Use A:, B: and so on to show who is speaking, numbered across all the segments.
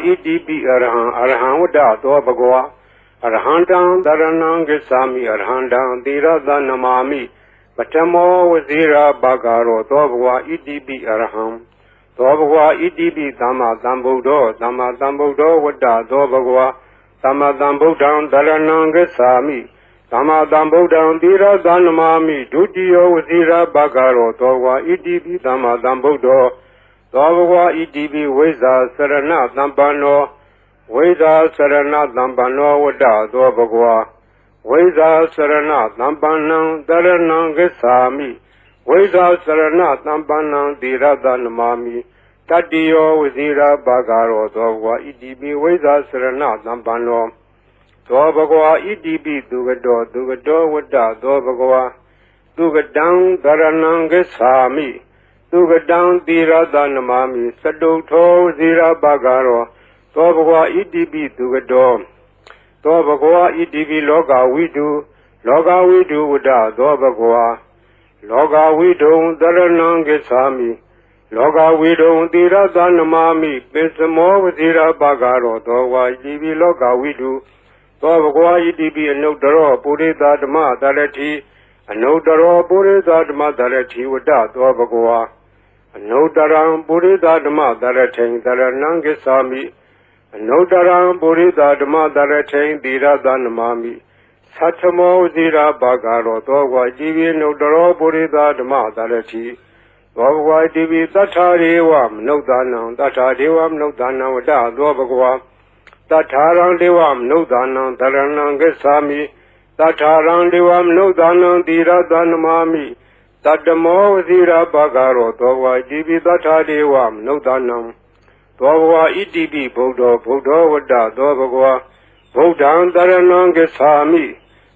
A: Itipi Arahang Vada Dwa Bhagwa Arahantang Dharanang Gisami Arahantang Tirada Namami Patamo Vazira Bhagaro Dwa Bhagwa Itipi Araham Dwa Bhagwa Itipi Dhamma Dhambuddho Dhamma Dhambuddho Vada Dwa Bhagwa Dhamma Dhambuddham Dharanang Gisami Dhamma Dhambuddham Tirada Namami Dutiyo Vazira Bhagaro Dwa Bhagwa Itipi Dhamma Dhambuddho Dwabhagwa Itipi Vesa Sarana Dhampano Vesa Sarana Dhampano Vada Dwabhagwa Vesa Sarana Dhampanam Dharanam Gisami Vesa Sarana Dhampanam Tirada Namami Tatiyo Vazira Bhagaro Dwabhagwa Itipi Vesa Sarana Dhampano Dwabhagwa Itipi Dugado Dugado Vada Dwabhagwa Dugadam Dharanam Gisami Dugadam Tirada Namami Sadutho Zira Bhagaro Dwabhagwa Itipi Dugado Dwabhagwa Itipi Loka Vidu Vada Dwabhagwa Loka Vidu Dharanam Gisami Loka Vidu Tirada Namami Pisamo Zira Bhagaro Dwabhagwa Itipi Loka Vidu Dwabhagwa Itipi Anudaro Purita Dhamma Dharati Anudaro Purita Dhamma Dharati Vada Dwabhagwa Anudaram Purita Dhamma Dharatain Dharanam Gisami Anudaram Purita Dhamma Dharatain Tirada Namami Satamo Zira Bhagaro Dwabhagwa Itipi Anudaro Purita Dhamma Dharati Dwabhagwa Itipi Tatharivam Nudanam Tathadevam Nudanam Vada Dwabhagwa Tatharam Devam Nudanam Dharanam Gisami Tatharam Devam Nudanam Tirada Namami Tatamo Vazira Bhagaro Dwabhagwa Itipi Tathadevam Nudanam Dwabhagwa Itipi Buddho Buddho Vada Dwabhagwa Buddham Dharanam Gisami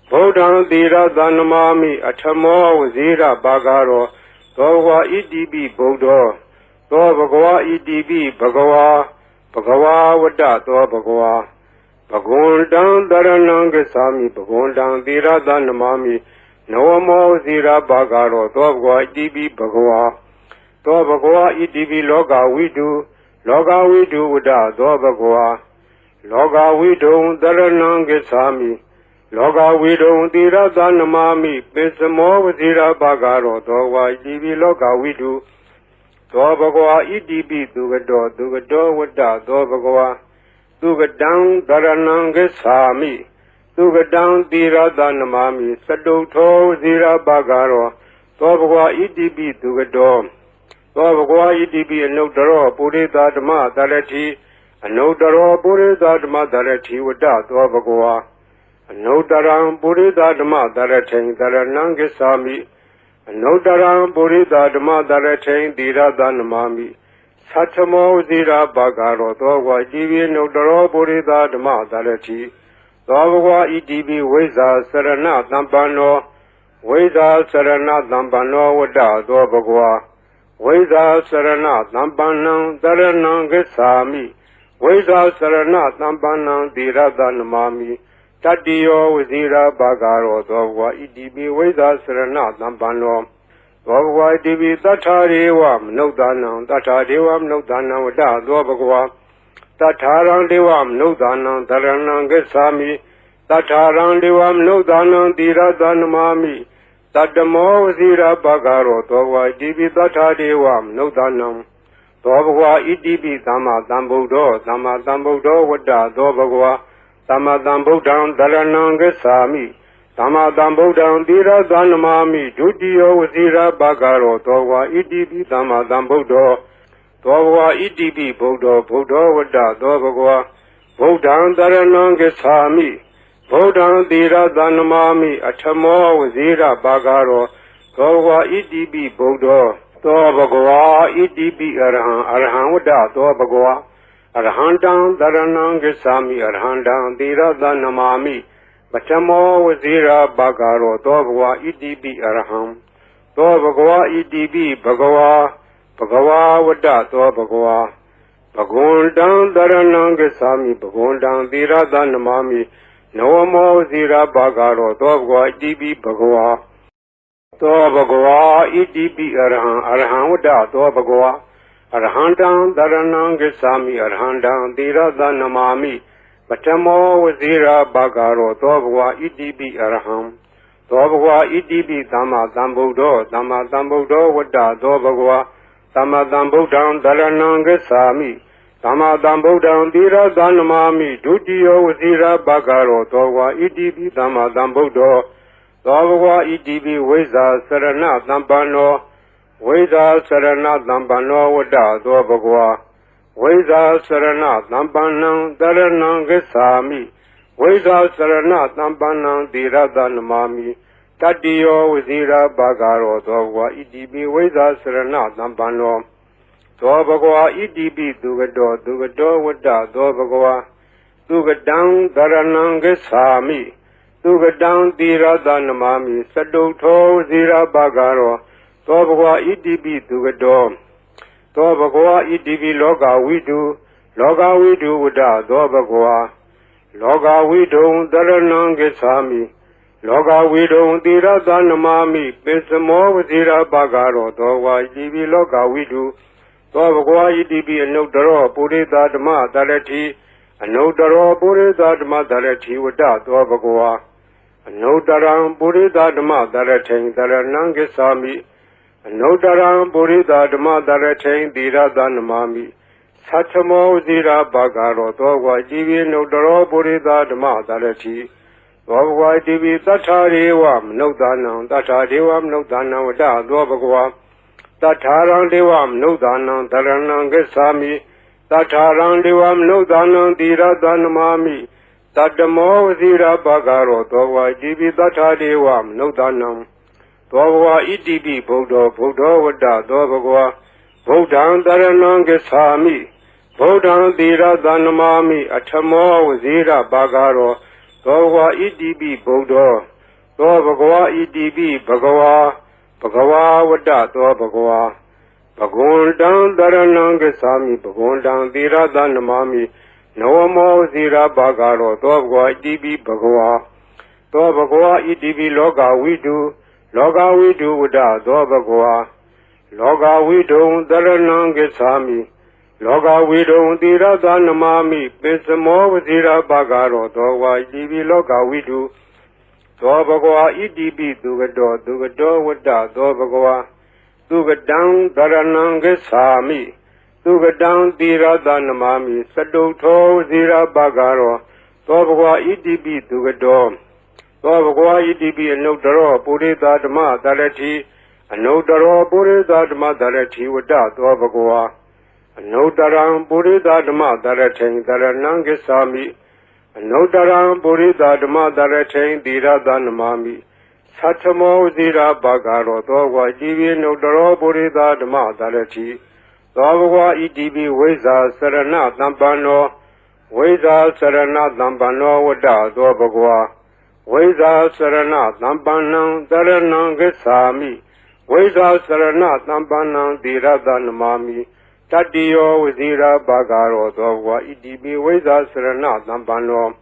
A: Buddham Tirada Namami Atamo Vazira Bhagaro Dwabhagwa Itipi Buddho Dwabhagwa Itipi Bhagava Vada Dwabhagwa Bhagundam Dharanam Gisami Bhagundam Tirada Namami Nawamo Zira Bhagaro Dwabhagwa Itipi Bhagwa Dwabhagwa Itipi Loka Vidu Vada Dwabhagwa Loka Vidu Dharanam Gisami Loka Vidu Tirada Namami Pisamo Zira Bhagaro Dwabhagwa Itipi Loka Vidu Dwabhagwa Itipi Dugado Dugado Vada Dwabhagwa Dugadam Dharanam Gisami Dugadam Tirada Namami Sadutho Zira Bhagaro Dwabhagwa Itipi Dugado Dwabhagwa Itipi Anudaro Purita Dhamma Dharati Anudaro Purita Dhamma Dharati Vada Dwabhagwa Anudaram Purita Dhamma Dharatain Dharanam Gisami Anudaram Purita Dhamma Dharatain Tirada Namami Satamo Zira Bhagaro Dwabhagwa Itipi Anudaro Purita Dhamma Dharati Dwabhagwa Itipi Vesa Sarana Dhampano Vesa Sarana Dhampano Vada Dwabhagwa Vesa Sarana Dhampanam Dharanam Gisami Vesa Sarana Dhampanam Tirada Namami Tatiyo Vazira Bhagaro Dwabhagwa Itipi Vesa Sarana Dhampano Dwabhagwa Itipi Tathadevam Nudanam Vada Dwabhagwa Tatharam Devam Nudanam Dharanam Gisami Tatharam Devam Nudanam Tirada Namami Tatamo Vazira Bhagaro Dwabhagwa Itipi Tathadevam Nudanam Dwabhagwa Itipi Dhamma Dhambuddho Dhamma Dhambuddho Vada Dwabhagwa Dhamma Dhambuddham Dharanam Gisami Dhamma Dhambuddham Tirada Namami Dutiyo Vazira Bhagaro Dwabhagwa Itipi Dhamma Dhambuddho Dwabhagwa Itipi Buddho Buddho Vada Dwabhagwa Buddham Dharanam Gisami Buddham Tirada Namami Atamo Vazira Bhagaro Dwabhagwa Itipi Buddho Dwabhagwa Itipi Araham Vada Dwabhagwa Arahantang Dharanam Gisami Arahantang Tirada Namami Patamo Vazira Bhagaro Dwabhagwa Itipi Araham Dwabhagwa Itipi Bhagava Vada Dwabhagwa Bhagundam Dharanam Gisami Bhagundam Tirada Namami Nawamo Zira Bhagaro Dwabhagwa Itipi Bhagwa Dwabhagwa Itipi Araham Vada Dwabhagwa Arhandam Dharanam Gacchami Arhandam Tirada Namami Patamo Vazira Bhagaro Dobhwa Idibi Arham Dobhwa Idibi Dhamma Dhambuddho Dhamma Dhambuddho Vada Dobhwa Dhamma Dhambuddham Dharanam Gacchami Dhamma Dhambuddham Tirada Namami Dutiyo Vazira Bhagaro Dobhwa Idibi Dhamma Dhambuddho Dobhwa Idibi Veza Sarana Dhampano Veda Sarana Dhampano Vada Dobhwa Veda Sarana Dhampanam Dharanam Gacchami Veda Sarana Dhampanam Tirada Namami Tatiyo Vazira Bhagaro Dobhwa Idibi Veda Sarana Dhampano Dobhwa Idibi Dugado Dugado Vada Dobhwa Dugadam Dharanam Gacchami Dugadam Tirada Namami Sadutho Vazira Bhagaro Dobhwa Idibi Dugado Dobhwa Idibi Loga Vidu Vada Dobhwa Loga Vidu Dharanam Gacchami Loga Vidu Tirada Namami Pisamo Vazira Bhagaro Dobhwa Idibi Loga Vidu Dobhwa Idibi Anudaro Purita Dhamma Dharati Anudaro Purita Dhamma Dharati Vada Dobhwa Anudaram Purita Dhamma Dharati Dharanam Gacchami Anudaram Purita Dhamma Dharati Tirada Namami Satchamo Vazira Bhagaro Dobhwa Idibi Anudaro Purita Dhamma Dharati Dobhwa Idibi Tatharivam Nudanam Tatharivam Nudanam Vada Dobhwa Tatharang Devam Nudanam Dharanam Gacchami Tatharang Devam Nudanam Tirada Namami Tattamo Vazira Bhagaro Dobhwa Idibi Tathadevam Nudanam Dobhwa Idibi Buddho Vada Dobhwa Buddham Dharanam Gacchami Buddham Tirada Namami Attamo Vazira Bhagaro Dobhwa Idibi Buddho Dobhwa Idibi Bhagava Vada Dobhwa Bhagundam Dharanam Gacchami Bhagundam Tirada Namami Nawamo Vazira Bhagaro Dobhwa Idibi Bhagava Dobhwa Idibi Loga Vidu Vada Dobhwa Loga Vidu Dharanam Gacchami Loga Vidu Tirada Namami Pisamo Vazira Bhagaro Dobhwa Idibi Loga Vidu Dobhwa Idibi Dugado Vada Dobhwa Dugadam Dharanam Gacchami Dugadam Tirada Namami Sadutho Vazira Bhagaro Dobhwa Idibi Dugado Dobhwa Idibi Anudaro Purita Dhamma Dharati Anudaro Purita Dhamma Dharati Vada Dobhwa Anudaram Purita Dhamma Dharati Dharanam Gacchami Anudaram Purita Dhamma Dharati Tirada Namami Satchamo Vazira Bhagaro Dobhwa Idibi Anudaro Purita Dhamma Dharati Dobhwa Idibi Veza Sarana Dhampano Veza Sarana Dhampano Vada Dobhwa Veza Sarana Dhampanam Dharanam Gacchami Veza Sarana Dhampanam Tirada Namami Tatiyo Vazira Bhagaro Dobhwa Idibi Veza Sarana Dhampano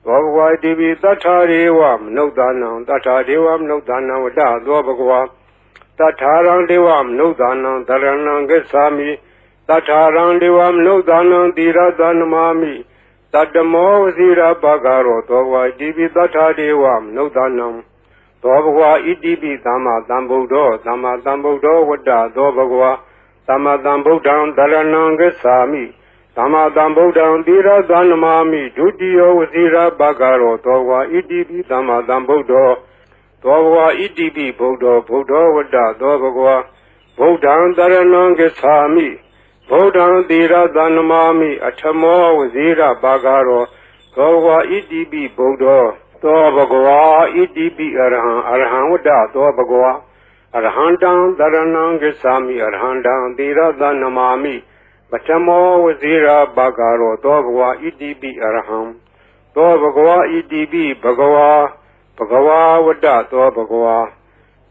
A: Dobhwa Idibi Tatharevam Nudanam Vada Dobhwa Tatharang Devam Nudanam Dharanam Gacchami Tatharang Devam Nudanam Tirada Namami Tattamo Vazira Bhagaro Dobhwa Idibi Tathadevam Nudanam Dobhwa Idibi Dhamma Dhambuddho Vada Dobhwa Dhamma Dhambuddham Dharanam Gacchami Dhamma Dhambuddham Tirada Namami Dutiyo Vazira Bhagaro Dobhwa Idibi Dhamma Dhambuddho Dobhwa Idibi Buddho Vada Dobhwa Buddham Dharanam Gacchami Buddham Tirada Namami Attamo Vazira Bhagaro Dobhwa Idibi Buddho Dobhwa Idibi Arham Vada Dobhwa Arhandam Dharanam Gacchami Arhandam Tirada Namami Attamo Vazira Bhagaro Dobhwa Idibi Arham Dobhwa Idibi Bhagava Vada Dobhwa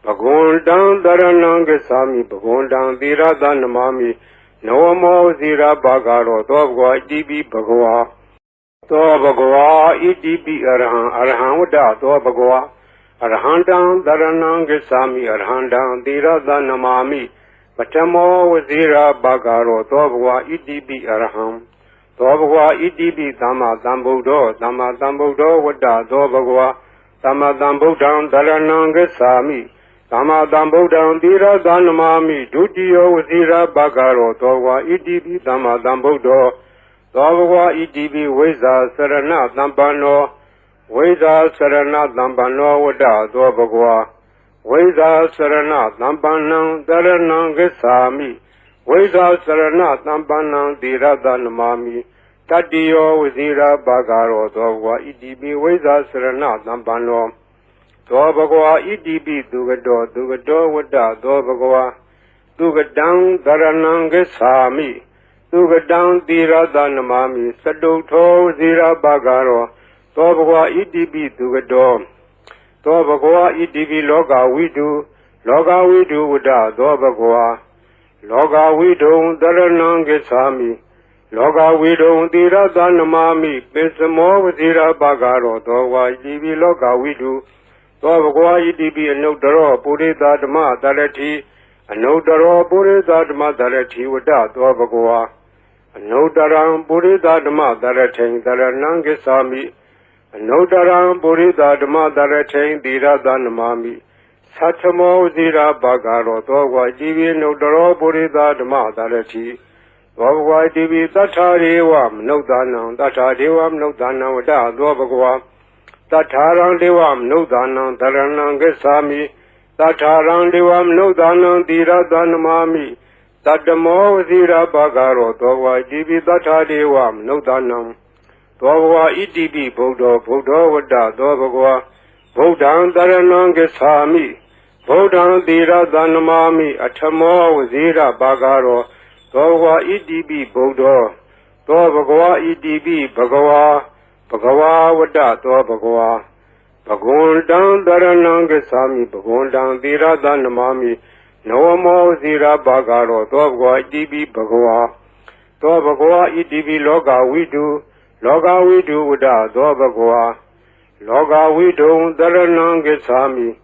A: Bhagundam Dharanam Gacchami Bhagundam Tirada Namami Nawamo Vazira Bhagaro Dobhwa Idibi Bhagava Dobhwa Idibi Arham Vada Dobhwa Arhandam Dharanam Gacchami Arhandam Tirada Namami Patamo Vazira Bagaro Dobwa Idibi Araham Dobwa Idibi Dama Dambudo Dama Dambudo Wada Dobagwa Dama Dambudan Darananga Sami Dama Dambudan Dira Danamami Dudio Vazira Bagaro Dobwa Idibi Dama Dambudo Dobwa Idibi Weza Sarana Dambano Weza Sarana Dambano Wada Dobagwa Veda Sarana Dampanang Daranang Gesami Veda Sarana Dampanang Diradanamami Tadiyo Vizira Bagaro Dogwa Idibi Veda Sarana Dampano Dobagwa Idibi Dugado Dugado Vada Dobagwa Dugadang Daranang Gesami Dugadang Diradanamami Saduto Vizira Bagaro Dobagwa Idibi Dugado Dobagwa Idibi Loga Widu Wada Dobagwa Loga Widu Daranangesami Loga Widu Dira Danamami Pesamo Vazira Bagaro Dogwa Idibi Loga Widu Dobagwa Idibi Anodaro Purita Dama Darati Anodaro Purita Dama Darati Wada Dobagwa Anodaram Purita Dama Darati Daranangesami Anodaram Burida Dama Daratain Dira Danamami Satamo Zira Bagaro Dogwa Divi Nodaro Burida Dama Darati Dogwa Divi Tatariwam Nodanam Tatariwam Nodanam Wada Dobagwa Tatarang Diwam Nodanam Daranangesami Tatarang Diwam Nodanam Dira Danamami Tatamo Zira Bagaro Dogwa Divi Tatariwam Nodanam Dobagwa Idibi Bodo Wada Dobagwa Bodan Daranangesami Bodan Dira Danamami Atamo Zira Bagaro Dobagwa Idibi Bodo Dobagwa Idibi Bagawa Wada Dobagwa Bagundan Daranangesami Bagundan Dira Danamami Noamo Zira Bagaro Dobagwa Idibi Bagawa Dobagwa Idibi Loga Widu Loga Widu Wada Dobagwa Loga Widu Daranangesami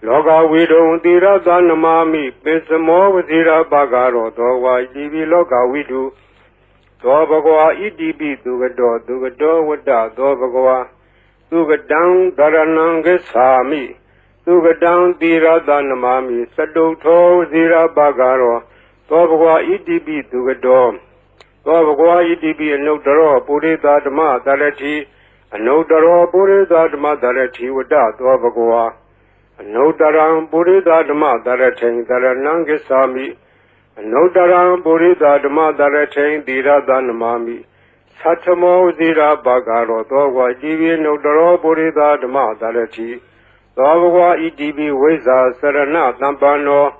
A: Loga Widu Dira Danamami Pesamo Vazira Bagaro Dogwa Idibi Loga Widu Dobagwa Idibi Dugado Wada Dobagwa Dugadang Daranangesami Dugadang Dira Danamami Saduto Zira Bagaro Dobagwa Idibi Dugado Dobagwa Idibi Anodaro Purita Dama Darati Anodaro Purita Dama Darati Wada Dobagwa Anodaram Purita Dama Daratain Daranangesami Anodaram Purita Dama Daratain Dira Danamami Satamo Zira Bagaro Dogwa Idibi Anodaro Purita Dama Darati Dobagwa Idibi Veza Sarana Dampano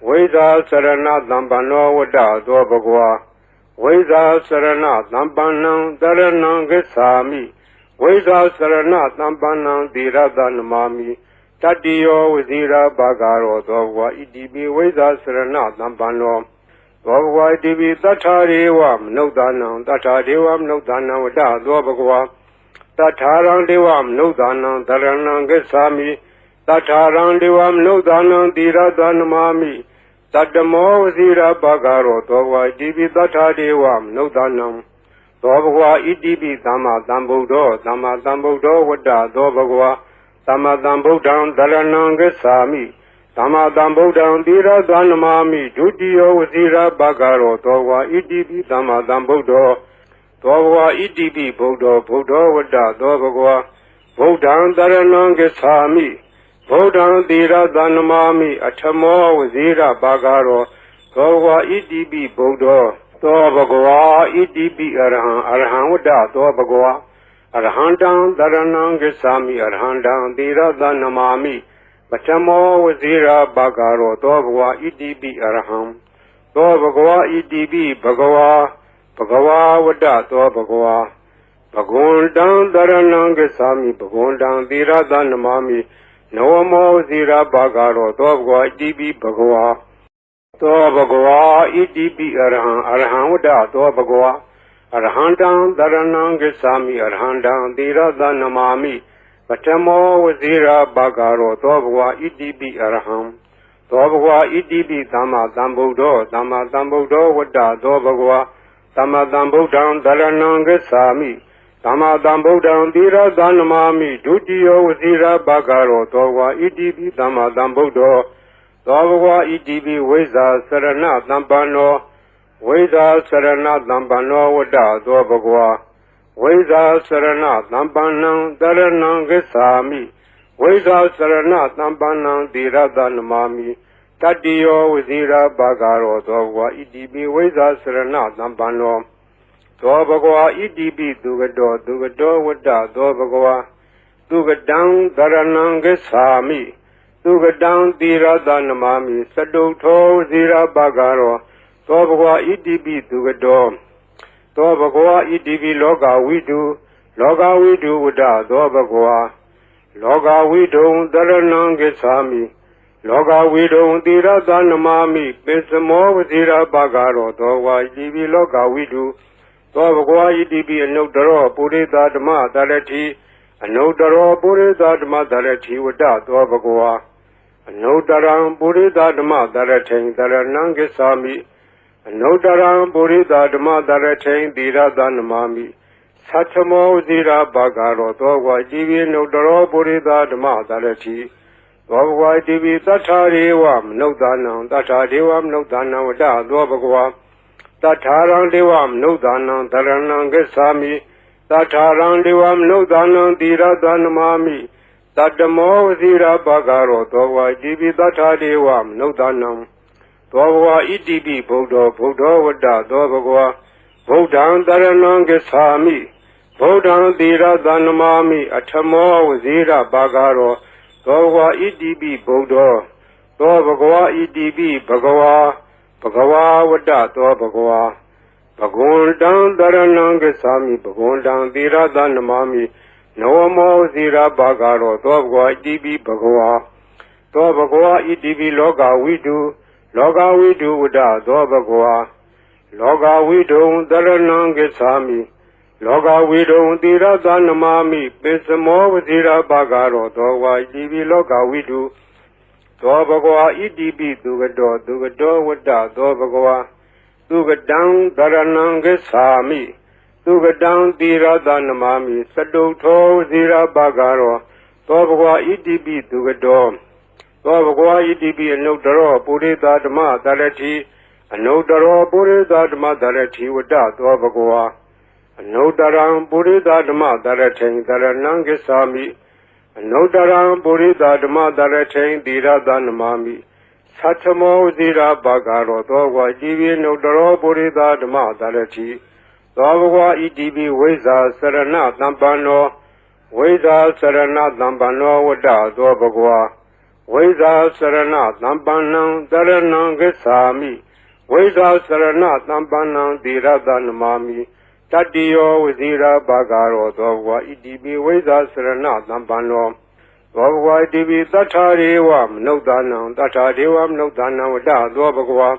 A: Veza Sarana Dampano Wada Dobagwa Veda Sarana Dampanang Daranangesami Veda Sarana Dampanang Dira Danamami Tadiyo Vizira Bagaro Dogwa Idibi Veda Sarana Dampano Dogwa Idibi Tatariwam Nodanam Wada Dobagwa Tatarang Diwam Nodanam Daranangesami Tatarang Diwam Nodanam Dira Danamami Tadamo Zira Bagaro Dogwa Idibi Tatariwam Nodanam Dobagwa Idibi Dama Dambudo Wada Dobagwa Dama Dambudan Daranangesami Dama Dambudan Dira Danamami Dudio Zira Bagaro Dogwa Idibi Dama Dambudo Dobagwa Idibi Bodo Wada Dobagwa Bodan Daranangesami Bodan Dira Danamami Atamo Zira Bagaro Dobagwa Idibi Bodo Dobagwa Idibi Arhan Wada Dobagwa Arhandang Daranangesami Arhandang Dira Danamami Atamo Zira Bagaro Dobagwa Idibi Arham Dobagwa Idibi Bagawa Wada Dobagwa Bagundang Daranangesami Bagundang Dira Danamami Noamo Zira Bagaro Dobagwa Idibi Bagawa Dobagwa Idibi Arhan Wada Dobagwa Arhandang Daranangesami Arhandang Dira Danamami Atamo Zira Bagaro Dobagwa Idibi Arham သောဘဂဝါဣတိပိသမ္မာသမ္ဗုဒ္ဓောသမ္မာသမ္ဗုဒ္ဓောဝတ္တသောဘဂဝါသမ္မာသမ္ဗုဒ္ဓံတရဏံဂစ္ဆာမိသမ္မာသမ္ဗုဒ္ဓံသီရသနမာမိဒုတိယောဝစီရဘဂရောသောဘဂဝါဣတိပိသမ္မာသမ္ဗုဒ္ဓောသောဘဂဝါဣတိပိဝိဇ္ဇာစရဏသမ္ပန္နောဝိဇ္ဇာစရဏသမ္ပန္နောဝတ္တသောဘဂဝါဝိဇ္ဇာစရဏသမ္ပန္နံတရဏံဂစ္ဆာမိဝိဇ္ဇာစရဏသမ္ပန္နံသီရသနမာမိတတ္တိယောဝစီရဘဂရောသောဘဂဝါဣတိပိဝိဇ္ဇာစရဏသမ္ပန္နောသောဘဂဝါဣတိပိသူကတောဝတ္တသောဘဂဝါသူကတံတရဏံဂစ္ဆာမိသူကတံသီရသနမာမိသတုထောဝစီရဘဂရောသောဘဂဝါဣတိပိသူကတောသောဘဂဝါဣတိပိလောကဝိတုဝတ္တသောဘဂဝါလောကဝိတုံတရဏံဂစ္ဆာမိလောကဝိတုံသီရသနမာမိပိစမောဝစီရဘဂရောသောဝါဣတိပိလောကဝိတုသောဘဂဝါဣတိပိအနုတ္တရောပုရိသဓမ္မသရတိအနုတ္တရောပုရိသဓမ္မသရတိဝတ္တသောဘဂဝါအနုတ္တရံပုရိသဓမ္မသရထိန်သရဏံဂစ္ဆာမိအနုတ္တရံပုရိသဓမ္မသရထိန်သီရသနမာမိသတ္ထမောဝစီရဘဂရောသောဘဂဝါဣတိပိအနုတ္တရောပုရိသဓမ္မသရတိသောဘဂဝါဣတိပိသတ္ထာရေဝမနုဿာနံသတ္ထာဒေဝမနုဿာနံဝတ္တသောဘဂဝါတထာရံဒေဝမနုဿာနံတရဏံဂစ္ဆာမိတထာရံဒေဝမနုဿာနံသီရသနမာမိတတ္တမောဝစီရဘဂရောသောဘဂဝါဣတိပိတထာဒေဝမနုဿာနံသောဘဂဝါဣတိပိဗုဒ္ဓောဝတ္တသောဘဂဝါဗုဒ္ဓံတရဏံဂစ္ဆာမိဗုဒ္ဓံသီရသနမာမိအထမောဝစီရဘဂရောသောဘဂဝါဣတိပိဗုဒ္ဓောသောဘဂဝါဣတိပိဘဂဝါဝတ္တသောဘဂဝါဘဂဝန္တံတရဏံဂစ္ဆာမိဘဂဝန္တံသီရသနမာမိနဝမောဇိရဘဂရောသောဘဂဝါဣတိပိဘဂဝါသောဘဂဝါဣတိပိလောကဝိတုဝတ္တသောဘဂဝါလောကဝိတုံတရဏံဂစ္ဆာမိလောကဝိတုံသီရသနမာမိပိစမောဝဇိရဘဂရောသောဘဂဝါဣတိပိလောကဝိတုသောဘဂဝါဣတိပိသူကတောဝတ္တသောဘဂဝါသူကတံတရဏံဂစ္ဆာမိသူကတံသီရသနမာမိသတုထောဝစီရဘဂရောသောဘဂဝါဣတိပိသူကတောသောဘဂဝါဣတိပိအနုတ္တရောပုရိသဓမ္မသရတိအနုတ္တရောပုရိသဓမ္မသရတိဝတ္တသောဘဂဝါအနုတ္တရံပုရိသဓမ္မသရထိန်သရဏံဂစ္ဆာမိအနုတ္တရံပုရိသဓမ္မသရထိန်သီရသနမာမိသတ္ထမောဝစီရဘဂရောသောဘဂဝါဣတိပိအနုတ္တရောပုရိသဓမ္မသရတိသောဘဂဝါဣတိပိဝိဇ္ဇာစရဏသမ္ပန္နောဝိဇ္ဇာစရဏသမ္ပန္နောဝတ္တသောဘဂဝါဝိဇ္ဇာစရဏသမ္ပန္နံတရဏံဂစ္ဆာမိဝိဇ္ဇာစရဏသမ္ပန္နံသီရသနမာမိတတ္တိယောဝစီရဘဂရောသောဘဂဝါဣတိပိဝိဇ္ဇာစရဏသမ္ပန္နောသောဘဂဝါဣတိပိသတ္ထာရေဝမနုဿာနံသတ္ထာဒေဝမနုဿာနံဝတ္တသောဘဂဝါ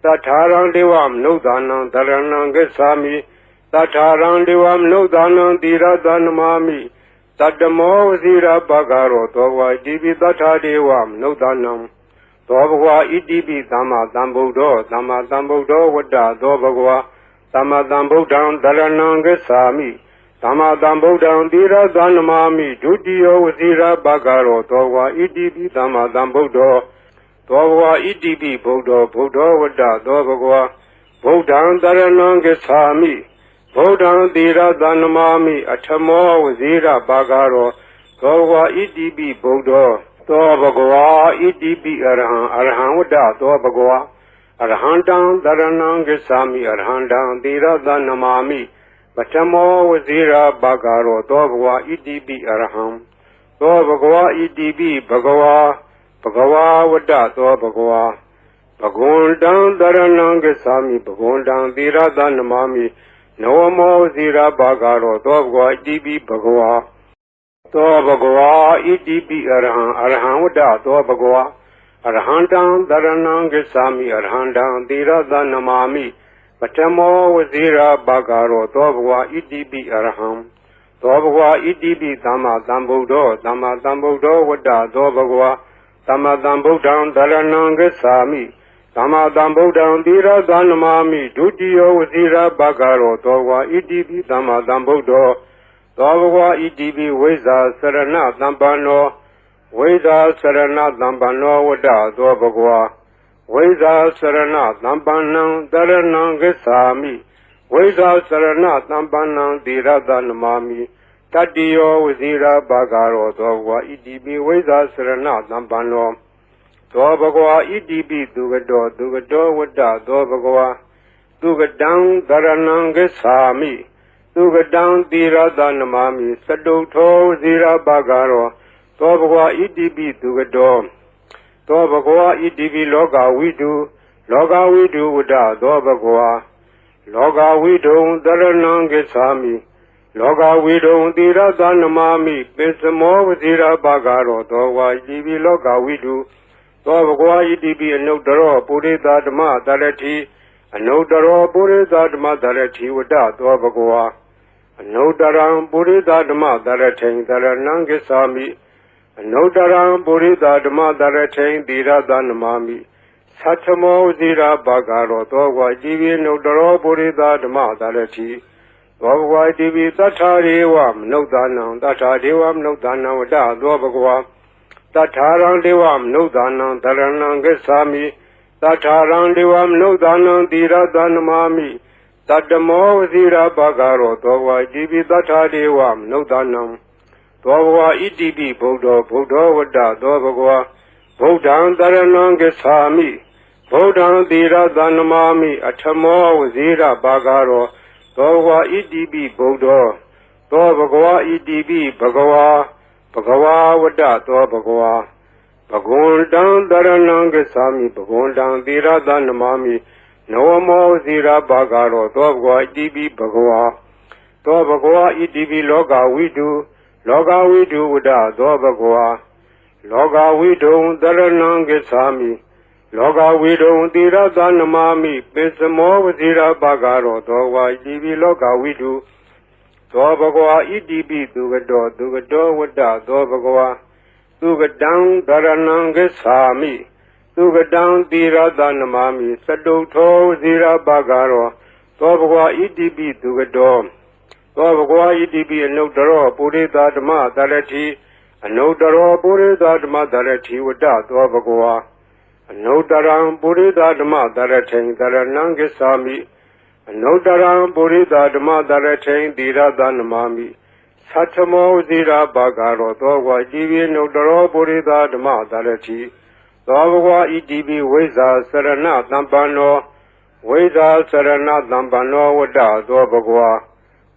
A: တထာရံဒေဝမနုဿာနံတရဏံဂစ္ဆာမိတထာရံဒေဝမနုဿာနံသီရသနမာမိတတ္တမောဝစီရဘဂရောသောဘဂဝါဣတိပိတထာဒေဝမနုဿာနံသောဘဂဝါဣတိပိသမ္မာသမ္ဗုဒ္ဓောဝတ္တသောဘဂဝါသမ္မာသမ္ဗုဒ္ဓံတရဏံဂစ္ဆာမိသမ္မာသမ္ဗုဒ္ဓံသီရသနမာမိဒုတိယောဝစီရဘဂရောသောဘဂဝါဣတိပိသမ္မာသမ္ဗုဒ္ဓောသောဘဂဝါဣတိပိဗုဒ္ဓောဝတ္တသောဘဂဝါဗုဒ္ဓံတရဏံဂစ္ဆာမိဗုဒ္ဓံသီရသနမာမိအထမောဝစီရဘဂရောသောဘဂဝါဣတိပိဗုဒ္ဓောသောဘဂဝါဣတိပိအရဟံဝတ္တသောဘဂဝါအရဟံတံတရဏံဂစ္ဆာမိအရဟံတံသီရသနမာမိပထမောဝစီရဘဂရောသောဘဂဝါဣတိပိအရဟံသောဘဂဝါဣတိပိဘဂဝါဝတ္တသောဘဂဝါဘဂဝန္တံတရဏံဂစ္ဆာမိဘဂဝန္တံသီရသနမာမိနဝမောဝစီရဘဂရောသောဘဂဝါဣတိပိဘဂဝါသောဘဂဝါဣတိပိအရဟံဝတ္တသောဘဂဝါအရဟံတံတရဏံဂစ္ဆာမိအရဟံတံသီရသနမာမိပထမောဝစီရဘဂရောသောဘဂဝါဣတိပိအရဟံသောဘဂဝါဣတိပိသမ္မာသမ္ဗုဒ္ဓောဝတ္တသောဘဂဝါ သမ္မာသမ္ဗုဒ္ဓံတရဏံဂစ္ဆာမိသမ္မာသမ္ဗုဒ္ဓံသီရသနမာမိဒုတိယဝစီရဘဂရောသောဝါဣတိပိသမ္မာသမ္ဗုဒ္ဓောသောဘဂဝါဣတိပိဝိဇ္ဇာစရဏသမ္ပန္နောဝိဇ္ဇာစရဏသမ္ပန္နောဝတ္တသောဘဂဝါဝိဇ္ဇာစရဏသမ္ပန္နံတရဏံဂစ္ဆာမိဝိဇ္ဇာစရဏသမ္ပန္နံသီရသနမာမိတတ္တိယောဝစီရဘဂရောသောဘဂဝါဣတိပိဝိဇ္ဇာစရဏသမ္ပန္နောသောဘဂဝါဣတိပိသူကတောဝတ္တသောဘဂဝါသူကတံတရဏံဂစ္ဆာမိသူကတံသီရသနမာမိစတုထောဝစီရဘဂရောသောဘဂဝါဣတိပိသူကတောသောဘဂဝါဣတိပိလောကဝိတုဝတ္တသောဘဂဝါလောကဝိတုံတရဏံဂစ္ဆာမိလောကဝိတုံသီရသနမာမိပိစမောဝစီရဘဂရောသောဝါဣတိပိလောကဝိတုသောဘဂဝါဣတိပိအနုတ္တရောပုရိသဓမ္မတရတိအနုတ္တရောပုရိသဓမ္မတရတိဝတ္တသောဘဂဝါအနုတ္တရံပုရိသဓမ္မတရထိန်တရဏံဂစ္ဆာမိအနုတ္တရံပုရိသဓမ္မတရထိန်သီရသနမာမိသတ္ထမောဇိရာဘဂရောသောဘဂဝါဣတိပိအနုတ္တရောပုရိသဓမ္မတရတိသောဘဂဝါဣတိပိသတ္ထာရေဝမနုဿာနံသတ္ထာဒေဝမနုဿာနံဝတ္တသောဘဂဝါတထာရံဒေဝမနုဿာနံတရဏံဂစ္ဆာမိတထာရံဒေဝမနုဿာနံသီရသနမာမိတတ္တမောဝစီရဘဂရောသောဘဂဝါဣတိပိတထာဒေဝမနုဿာနံသောဘဂဝါဣတိပိဗုဒ္ဓောဝတ္တသောဘဂဝါဗုဒ္ဓံတရဏံဂစ္ဆာမိဗုဒ္ဓံသီရသနမာမိအထမောဝစီရဘဂရောသောဘဂဝါဣတိပိဗုဒ္ဓောသောဘဂဝါဣတိပိဘဂဝါဝတ္တသောဘဂဝါဘဂဝန္တံတရဏံဂစ္ဆာမိဘဂဝန္တံသီရသနမာမိနဝမောဇိရာဘဂရောသောဘဂဝါဣတိပိဘဂဝါသောဘဂဝါဣတိပိလောကဝိတုဝတ္တသောဘဂဝါလောကဝိတုံတရဏံဂစ္ဆာမိလောကဝိတုံသီရသနမာမိပိစမောဝဇိရာဘဂရောသောဘဂဝါဣတိပိလောကဝိတုသောဘဂဝါဣတိပိသူကတောဝတ္တသောဘဂဝါသူကတံတရဏံဂစ္ဆာမိသူကတံသီရသနမာမိစတုထောဝစီရဘဂရောသောဘဂဝါဣတိပိသူကတောသောဘဂဝါဣတိပိအနုတ္တရောပုရိသဓမ္မတရတိအနုတ္တရောပုရိသဓမ္မတရတိဝတ္တသောဘဂဝါအနုတ္တရံပုရိသဓမ္မတရထိန်တရဏံဂစ္ဆာမိအနုတ္တရံပုရိသဓမ္မတရထိန်သီရသနမာမိသတ္ထမောဇိရာဘဂရောသောဘဂဝါဣတိပိအနုတ္တရောပုရိသဓမ္မတရတိသောဘဂဝါဣတိပိဝိဇ္ဇာစရဏသမ္ပန္နောဝိဇ္ဇာစရဏသမ္ပန္နောဝတ္တသောဘဂဝါ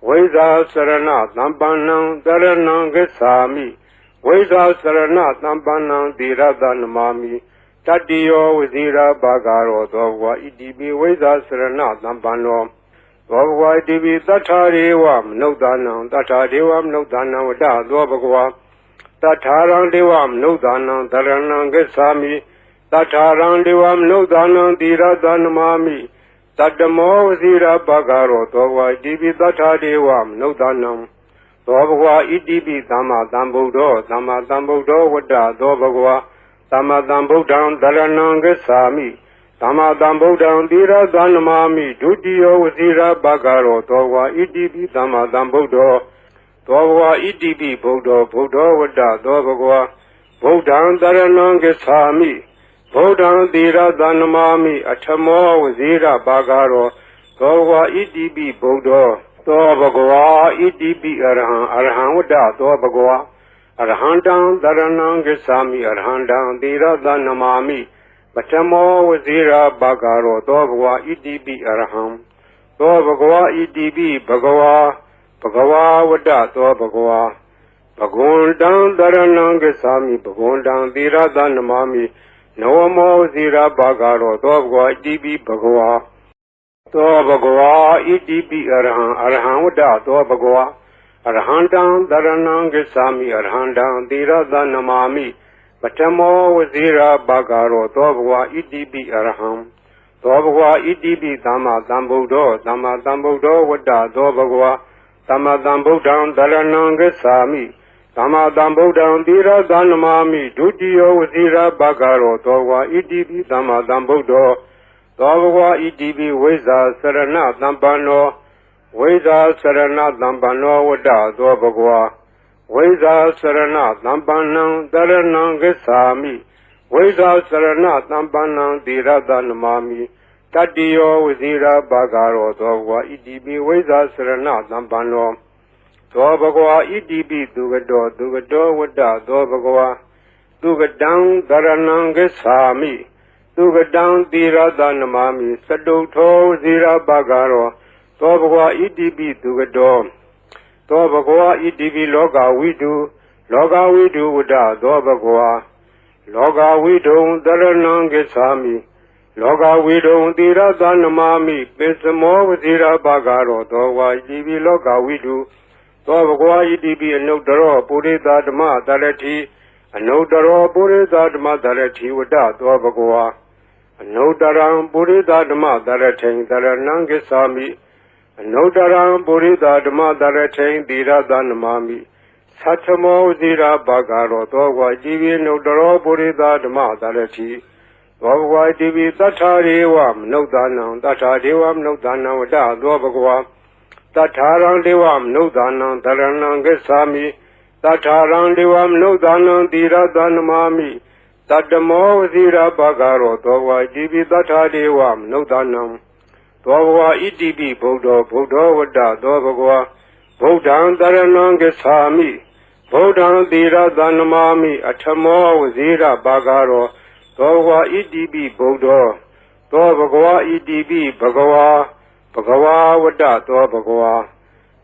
A: ဝိဇ္ဇာစရဏသမ္ပန္နံတရဏံဂစ္ဆာမိဝိဇ္ဇာစရဏသမ္ပန္နံသီရသနမာမိတတ္တိယောဝစီရဘဂရောသောဘဂဝါဣတိပိဝိဇ္ဇာစရဏသမ္ပန္နောသောဘဂဝါဣတိပိသတ္ထာရေဝမနုဿာနံသတ္ထာဒေဝမနုဿာနံဝတ္တသောဘဂဝါတထာရံဒေဝမနုဿာနံတရဏံဂစ္ဆာမိတထာရံဒေဝမနုဿာနံသီရသနမာမိတတ္တမောဝစီရဘဂရောသောဘဂဝါဣတိပိသတ္ထာဒေဝမနုဿာနံသောဘဂဝါဣတိပိသမ္မာသမ္ဗုဒ္ဓောဝတ္တသောဘဂဝါသမ္မာသမ္ဗုဒ္ဓံတရဏံဂစ္ဆာမိသမ္မာသမ္ဗုဒ္ဓံသီရသနမာမိဒုတိယဝစီရဘဂရောသောဘဂဝါဣတိပိသမ္မာသမ္ဗုဒ္ဓောသောဘဂဝါဣတိပိဗုဒ္ဓောဝတ္တသောဘဂဝါဗုဒ္ဓံတရဏံဂစ္ဆာမိဗုဒ္ဓံသီရသနမာမိအထမောဝစီရဘဂရောသောဘဂဝါဣတိပိဗုဒ္ဓောသောဘဂဝါဣတိပိအရဟံဝတ္တသောဘဂဝါအရဟံတံတရဏံဂစ္ဆာမိအရဟံတံသီရသနမာမိပထမောဝစီရဘဂရောသောဘဂဝါဣတိပိအရဟံသောဘဂဝါဣတိပိဘဂဝါဝတ္တသောဘဂဝါဘဂဝန္တံတရဏံဂစ္ဆာမိဘဂဝန္တံသီရသနမာမိနဝမောဝစီရဘဂရောသောဘဂဝါဣတိပိဘဂဝါသောဘဂဝါဣတိပိအရဟံဝတ္တသောဘဂဝါအရဟံတံတရဏံဂစ္ဆာမိအရဟံတံသီရသနမာမိပထမောဝစီရဘဂရောသောဘဂဝါဣတိပိအရဟံသောဘဂဝါဣတိပိသမ္မာသမ္ဗုဒ္ဓောဝတ္တသောဘဂဝါသမ္မာသမ္ဗုဒ္ဓံတရဏံဂစ္ဆာမိ သမ္မာသမ္ဗုဒ္ဓံသီရသနမာမိဒုတိယဝစီရဘဂရောသောဘဂဝါဣတိပိသမ္မာသမ္ဗုဒ္ဓောသောဘဂဝါဣတိပိဝိဇ္ဇာစရဏသံပန္နောဝိဇ္ဇာစရဏသံပန္နောဝတ္တသောဘဂဝါဝိဇ္ဇာစရဏသံပန္နံတရဏံဂစ္ဆာမိဝိဇ္ဇာစရဏသံပန္နံသီရသနမာမိတတ္တိယောဝစီရဘဂရောသောဘဂဝါဣတိပိဝိဇ္ဇာစရဏသံပန္နောသောဘဂဝါဣတိပိသူကတောဝတ္တသောဘဂဝါသူကတံတရဏံဂစ္ဆာမိသူကတံသီရသနမာမိစတုထောဝစီရဘဂရောသောဘဂဝါဣတိပိသူကတောသောဘဂဝါဣတိပိလောကဝိတုဝတ္တသောဘဂဝါလောကဝိတုံတရဏံဂစ္ဆာမိလောကဝိတုံသီရသနမာမိပိစမောဝစီရဘဂရောသောဘဂဝါဣတိပိလောကဝိတုသောဘဂဝါဣတိပိအနုတ္တရောပုရိသဓမ္မတရတိအနုတ္တရောပုရိသဓမ္မတရတိဝတ္တသောဘဂဝါအနုတ္တရံပုရိသဓမ္မတရထိန်တရဏံဂစ္ဆာမိအနုတ္တရံပုရိသဓမ္မတရထိန်သီရသနမာမိသတ္ထမောဇိရာဘဂရောသောဘဂဝါဣတိပိအနုတ္တရောပုရိသဓမ္မတရတိသောဘဂဝါဣတိပိသတ္ထာရေဝမနုဿာနံသတ္ထာဒေဝမနုဿာနံဝတ္တသောဘဂဝါတထာရံဒေဝမနုဿာနံတရဏံဂစ္ဆာမိတထာရံဒေဝမနုဿာနံသီရသနမာမိတတ္တမောဝစီရဘဂရောသောဘဂဝါဣတိပိတထာဒေဝမနုဿာနံသောဘဂဝါဣတိပိဗုဒ္ဓောဝတ္တသောဘဂဝါဗုဒ္ဓံတရဏံဂစ္ဆာမိဗုဒ္ဓံသီရသနမာမိအထမောဝစီရဘဂရောသောဘဂဝါဣတိပိဗုဒ္ဓောသောဘဂဝါဣတိပိဘဂဝါဝတ္တသောဘဂဝါ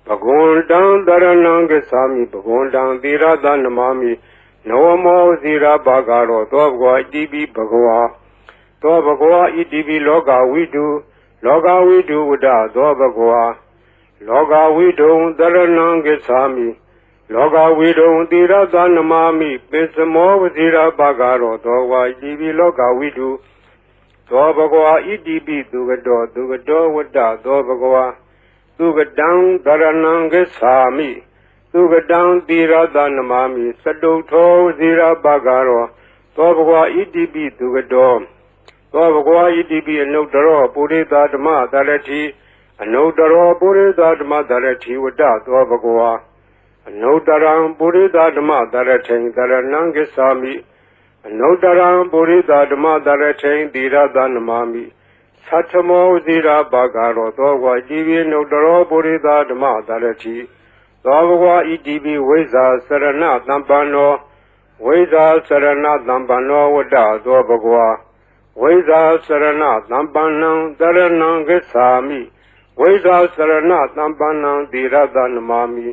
A: ဘဂဝန္တံတရဏံဂစ္ဆာမိဘဂဝန္တံသီရသနမာမိနဝမောဇိရာဘဂရောသောဘဂဝါဣတိပိဘဂဝါသောဘဂဝါဣတိပိလောကဝိတုဝတ္တသောဘဂဝါလောကဝိတုံတရဏံဂစ္ဆာမိလောကဝိတုံသီရသနမာမိပိစမောဝဇိရာဘဂရောသောဘဂဝါဣတိပိလောကဝိတုသောဘဂဝါဣတိပိသူကတောဝတ္တသောဘဂဝါသူကတံတရဏံဂစ္ဆာမိသူကတံသီရသနမာမိစတုထောဇိရဘဂရောသောဘဂဝါဣတိပိသူကတောသောဘဂဝါဣတိပိအနုတ္တရောပုရိသဓမ္မတရတိအနုတ္တရောပုရိသဓမ္မတရတိဝတ္တသောဘဂဝါအနုတ္တရံပုရိသဓမ္မတရထိန်တရဏံဂစ္ဆာမိအနုတ္တရံပုရိသဓမ္မတရထိန်သီရသနမာမိသတ္ထမောဇိရာဘဂရောသောဘဂဝါဣတိပိအနုတ္တရောပုရိသဓမ္မတရတိသောဘဂဝါဣတိပိဝိဇ္ဇာစရဏသံပန္နောဝိဇ္ဇာစရဏသံပန္နောဝတ္တသောဘဂဝါဝိဇ္ဇာစရဏသံပန္နံတရဏံဂစ္ဆာမိဝိဇ္ဇာစရဏသံပန္နံသီရသနမာမိ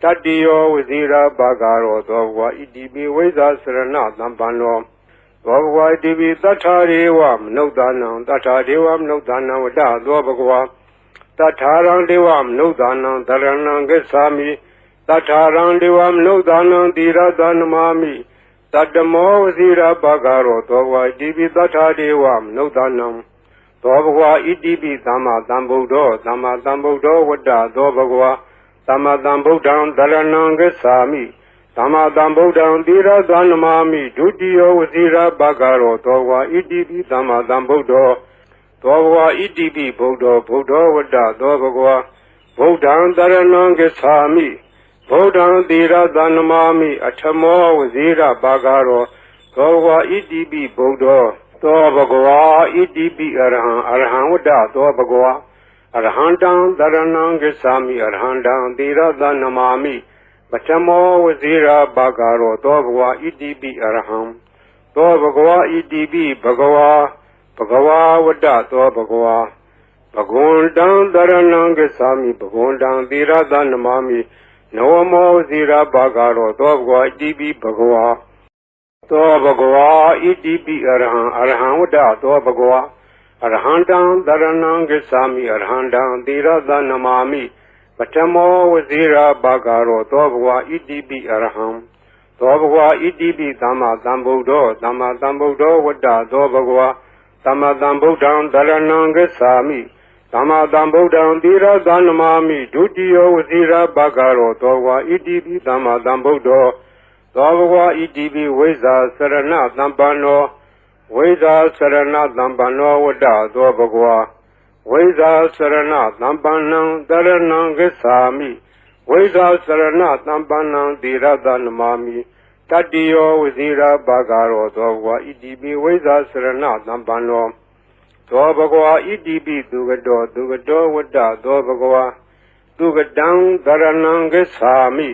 A: တတ္တိယောဝစီရဘဂရောသောဘဂဝါဣတိပိဝိဇ္ဇာစရဏသံပန္နောသောဘဂဝါဣတိပိတထာရေဝမနုဿာနံတထာဒေဝမနုဿာနံဝတ္တသောဘဂဝါတထာရံဒေဝမနုဿာနံတရဏံဂစ္ဆာမိတထာရံဒေဝမနုဿာနံသီရသနမာမိတတ္တမောဝစီရဘဂရောသောဘဂဝါဣတိပိတထာဒေဝမနုဿာနံသောဘဂဝါဣတိပိသမ္မာသမ္ဗုဒ္ဓောဝတ္တသောဘဂဝါသမ္မာသမ္ဗုဒ္ဓံတရဏံဂစ္ဆာမိသမ္မာသမ္ဗုဒ္ဓံသီရသနမာမိဒုတိယဝစီရဘဂရောသောဘဂဝါဣတိပိသမ္မာသမ္ဗုဒ္ဓောသောဘဂဝါဣတိပိဗုဒ္ဓောဝတ္တသောဘဂဝါဗုဒ္ဓံတရဏံဂစ္ဆာမိဗုဒ္ဓံသီရသနမာမိအထမောဝစီရဘဂရောသောဘဂဝါဣတိပိဗုဒ္ဓောသောဘဂဝါဣတိပိအရဟံဝတ္တသောဘဂဝါအရဟံတံတရဏံဂစ္ဆာမိအရဟံတံသီရသနမာမိပထမောဝစီရဘဂရောသောဘဂဝါဣတိပိအရဟံသောဘဂဝါဣတိပိဘဂဝါဝတ္တသောဘဂဝါဘဂဝန္တံတရဏံဂစ္ဆာမိဘဂဝန္တံသီရသနမာမိနဝမောဝစီရဘဂရောသောဘဂဝါဣတိပိဘဂဝါသောဘဂဝါဣတိပိအရဟံဝတ္တသောဘဂဝါအရဟံတံတရဏံဂစ္ဆာမိအရဟံတံသီရသနမာမိပထမောဝစီရဘဂရောသောဘဂဝါဣတိပိအရဟံသောဘဂဝါဣတိပိသမ္မာသမ္ဗုဒ္ဓောဝတ္တသောဘဂဝါသမ္မာသမ္ဗုဒ္ဓံတရဏံဂစ္ဆာမိ သမ္မာသမ္ဗုဒ္ဓံသီရသနမာမိဒုတိယဝစီရဘဂရောသောဝါဣတိပိသမ္မာသမ္ဗုဒ္ဓောသောဘဂဝါဣတိပိဝိဇ္ဇာစရဏသမ္ပန္နောဝိဇ္ဇာစရဏသမ္ပန္နောဝတ္တသောဘဂဝါဝိဇ္ဇာစရဏသမ္ပန္နံတရဏံဂစ္ဆာမိဝိဇ္ဇာစရဏသမ္ပန္နံသီရသနမာမိတတ္တိယောဝစီရဘဂရောသောဘဂဝါဣတိပိဝိဇ္ဇာစရဏသမ္ပန္နောသောဘဂဝါဣတိပိသူကတောဝတ္တသောဘဂဝါသူကတံသရဏံဂစ္ဆာမိ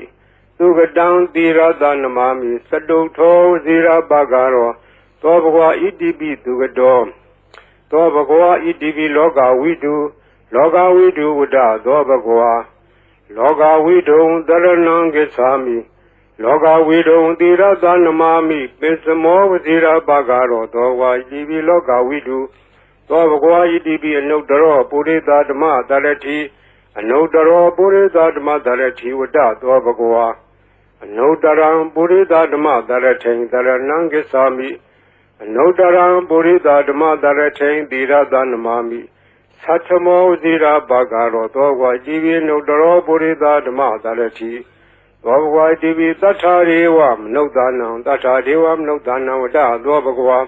A: သူကတံသီရသနမာမိစတုထောဇီရပဂရောသောဘဂဝါဣတိပိသူကတောသောဘဂဝါဣတိပိလောကဝိတုဝတ္တသောဘဂဝါလောကဝိတုံသရဏံဂစ္ဆာမိလောကဝိတုံသီရသနမာမိပိစမောဝဇီရပဂရောသောဝါဣတိပိလောကဝိတုသောဘဂဝါဣတိပိအနုတ္တရောပုရိသဓမ္မတရတိအနုတ္တရောပုရိသဓမ္မတရတိဝတ္တသောဘဂဝါအနုတ္တရံပုရိသဓမ္မတရထိန်တရဏံဂစ္ဆာမိအနုတ္တရံပုရိသဓမ္မတရထိန်သီရသနမာမိသတ္ထမောဇီရဘဂရောသောဘဂဝါဣတိပိအနုတ္တရောပုရိသဓမ္မတရတိသောဘဂဝါဣတိပိသတ္ထာရေဝမနုဿာနံသတ္ထာဒေဝမနုဿာနံဝတ္တသောဘဂဝါ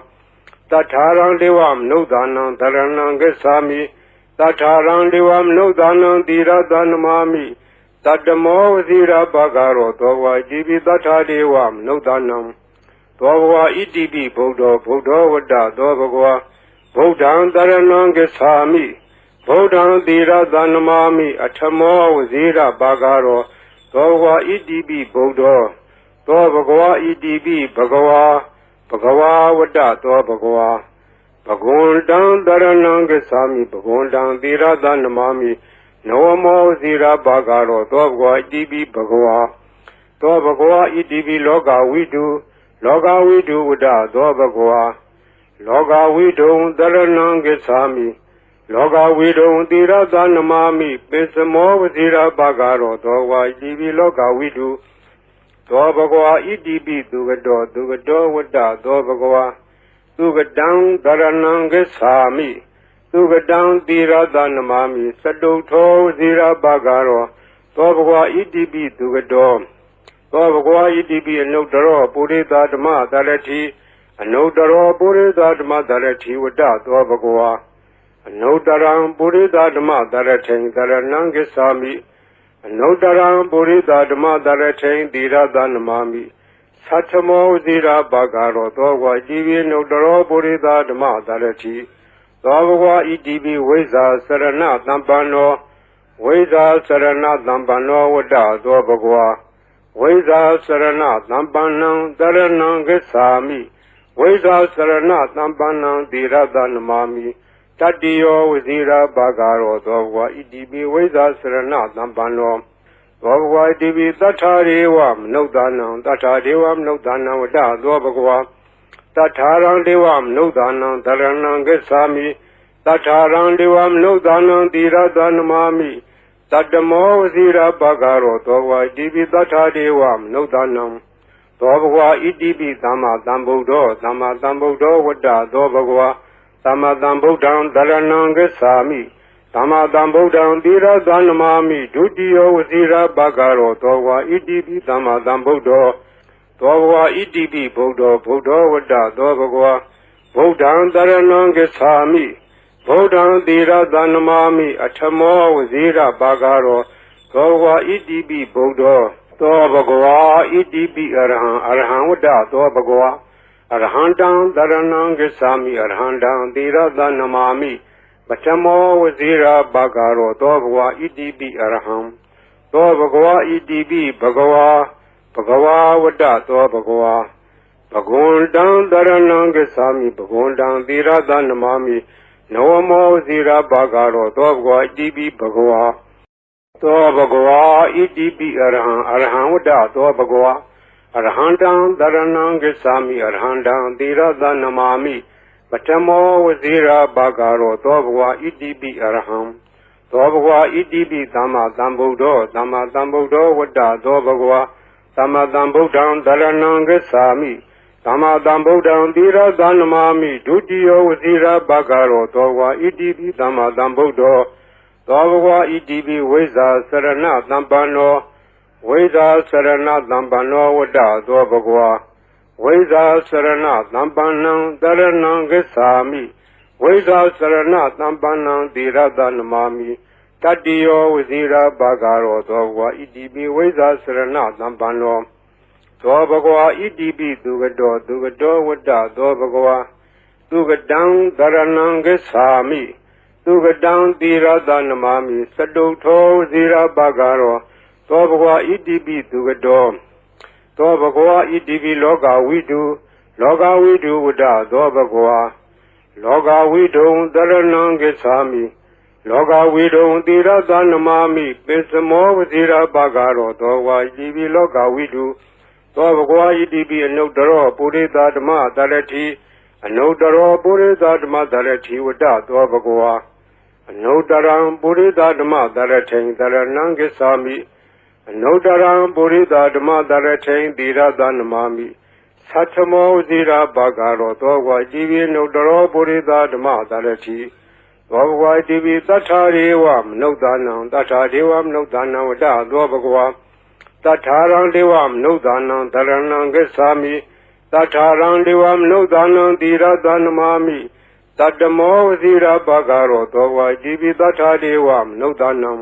A: တထာရံဒေဝမနုဿာနံသရဏံဂစ္ဆာမိတထာရံဒေဝမနုဿာနံသီရသနမာမိတတ္တမောဝစီရဘဂရောသောဘဂဝါဣတိပိတထာဒေဝမနုဿာနံသောဘဂဝါဣတိပိဗုဒ္ဓောဝတ္တသောဘဂဝါဗုဒ္ဓံသရဏံဂစ္ဆာမိဗုဒ္ဓံသီရသနမာမိအထမောဝစီရဘဂရောသောဘဂဝါဣတိပိဗုဒ္ဓောသောဘဂဝါဣတိပိဘဂဝါဝတ္တသောဘဂဝါဘဂဝန္တံတရဏံဂစ္ဆာမိဘဂဝန္တံသီရသနမာမိနဝမောဇီရဘဂရောသောဘဂဝါဣတိပိဘဂဝါသောဘဂဝါဣတိပိလောကဝိတုဝတ္တသောဘဂဝါလောကဝိတုံတရဏံဂစ္ဆာမိလောကဝိတုံသီရသနမာမိပိစမောဝဇီရဘဂရောသောဘဂဝါဣတိပိလောကဝိတုသောဘဂဝါဣတိပိသူကတောဝတ္တသောဘဂဝါသူကတံသရဏံဂစ္ဆာမိသူကတံသီရသနမာမိစတုထောဇီရဘဂရောသောဘဂဝါဣတိပိသူကတောသောဘဂဝါဣတိပိအနုတ္တရောပုရိသဓမ္မတရတိအနုတ္တရောပုရိသဓမ္မတရတိဝတ္တသောဘဂဝါအနုတ္တရံပုရိသဓမ္မတရထိန်တရဏံဂစ္ဆာမိအနုတ္တရံပုရိသဓမ္မတရထိန်သီရသနမာမိသတ္ထမောဇီရဘဂရောသောဘဂဝါဣတိပိအနုတ္တရောပုရိသဓမ္မတရတိသောဘဂဝါဣတိပိဝိဇ္ဇာစရဏသမ္ပန္နောဝိဇ္ဇာစရဏသမ္ပန္နောဝတ္တသောဘဂဝါဝိဇ္ဇာစရဏသမ္ပန္နံတရဏံဂစ္ဆာမိဝိဇ္ဇာစရဏသမ္ပန္နံသီရသနမာမိတတ္တိယောဝစီရဘဂရောသောဘဂဝါဣတိပိဝိဇ္ဇာစရဏသမ္ပန္နောသောဘဂဝါဣတိပိသတ္ထာရေဝမနုဿာနံသတ္ထာဒေဝမနုဿာနံဝတ္တသောဘဂဝါတထာရံဒေဝမနုဿာနံသရဏံဂစ္ဆာမိတထာရံဒေဝမနုဿာနံသီရသနမာမိတတ္တမောဝစီရဘဂရောသောဘဂဝါဣတိပိသတ္ထာဒေဝမနုဿာနံသောဘဂဝါဣတိပိသမ္မာသမ္ဗုဒ္ဓောဝတ္တသောဘဂဝါသမ္မာသမ္ဗုဒ္ဓံသရဏံဂစ္ဆာမိသမ္မာသမ္ဗုဒ္ဓံသီရသနမာမိဒုတိယဝစီရဘဂရောသောဘဂဝါဣတိပိသမ္မာသမ္ဗုဒ္ဓောသောဘဂဝါဣတိပိဘဂဝါဝတ္တသောဘဂဝါသမ္မာသမ္ဗုဒ္ဓံသရဏံဂစ္ဆာမိသမ္မာသမ္ဗုဒ္ဓံသီရသနမာမိဒုတိယဝစီရဘဂရောသောဘဂဝါဣတိပိသမ္မာသမ္ဗုဒ္ဓောဝတ္တသောဘဂဝါဣတိပိသမ္မာသမ္ဗုဒ္ဓံသရဏံဂစ္ဆာမိသမ္မာသမ္ဗုဒ္ဓံသီရသနမာမိဒုတိယဝစီရဘဂရောသောဘဂဝါဣတိပိသမ္မာသမ္ဗုဒ္ဓောသောဘဂဝါဣတိပိဗုဒ္ဓောဝတ္တသောဘဂဝါဗုဒ္ဓံတရဏံဂစ္ဆာမိဗုဒ္ဓံသီရသနမာမိအထမောဝဇီရဘဂရောသောဘဂဝါဣတိပိဗုဒ္ဓောသောဘဂဝါဣတိပိအရဟံဝတ္တသောဘဂဝါအရဟံတံတရဏံဂစ္ဆာမိအရဟံတံသီရသနမာမိပထမောဝဇီရဘဂရောသောဘဂဝါဣတိပိအရဟံသောဘဂဝါဣတိပိဘဂဝါဝတ္တသောဘဂဝါဘဂဝန္တံတရဏံဂစ္ဆာမိဘဂဝန္တံသီရသနမာမိနဝမောဇီရဘဂရောသောဘဂဝါဣတိပိဘဂဝါသောဘဂဝါဣတိပိအရဟံဝတ္တသောဘဂဝါအရဟံတံတရဏံဂစ္ဆာမိအရဟံတံသီရသနမာမိပထမောဝဇီရဘဂရောသောဘဂဝါဣတိပိအရဟံသောဘဂဝါဣတိပိသမ္မာသမ္ဗုဒ္ဓောဝတ္တသောဘဂဝါသမ္မာသမ္ဗုဒ္ဓံတရဏံဂစ္ဆာမိသမ္မာသမ္ဗုဒ္ဓံသီရသနမာမိဒုတိယဝစီရဘဂရောသောဘဂဝါဣတိပိသမ္မာသမ္ဗုဒ္ဓော သောဘဂဝါဣတိပိဝိဇ္ဇာစရဏသံပန္နောဝိဇ္ဇာစရဏသံပန္နောဝတ္တသောဘဂဝါဝိဇ္ဇာစရဏသံပန္နံတရဏံဂစ္ဆာမိဝိဇ္ဇာစရဏသံပန္နံသီရတနမာမိတတ္တိယောဝဇိရာဘာဂရောသောဘဂဝါဣတိပိဝိဇ္ဇာစရဏသံပန္နောသောဘဂဝါဣတိပိသူကတောဝတ္တသောဘဂဝါသူကတံတရဏံဂစ္ဆာမိသူကတံသီရတနမာမိစတုထောဝဇိရာဘာဂရောသောဘဂဝါဣတိပိသူကတောသောဘဂဝါဣတိပိလောကဝိတုဝတ္တသောဘဂဝါလောကဝိတုံတရဏံဂစ္ဆာမိလောကဝိတုံသီရတနမာမိပိစမောဝဇိရာဘာဂရောသောဘဂဝါဣတိပိလောကဝိတုသောဘဂဝါဣတိပိအနုတ္တရောပုရိသဓမ္မတရတိအနုတ္တရောပုရိသဓမ္မတရတိဝတ္တသောဘဂဝါအနုတ္တရံပုရိသဓမ္မတရထိံတရဏံဂစ္ဆာမိအနုတ္တရံပုရိသဓမ္မတရထိံသီရတနမာမိသတ္ထမောဇိရာဘာဂရောသောဘဂဝါဣတိပိအနုတ္တရောပုရိသဓမ္မတရတိသောဘဂဝါဣတိပိသတ္ထာရေဝမနုဿာနံသတ္ထာဒေဝမနုဿာနံဝတ္တသောဘဂဝါသတ္ထာရံဒေဝမနုဿာနံတရဏံဂစ္ဆာမိသတ္ထာရံဒေဝမနုဿာနံသီရတနမာမိတတ္တမောဝဇိရာဘာဂရောသောဘဂဝါဣတိပိသတ္ထာဒေဝမနုဿာနံ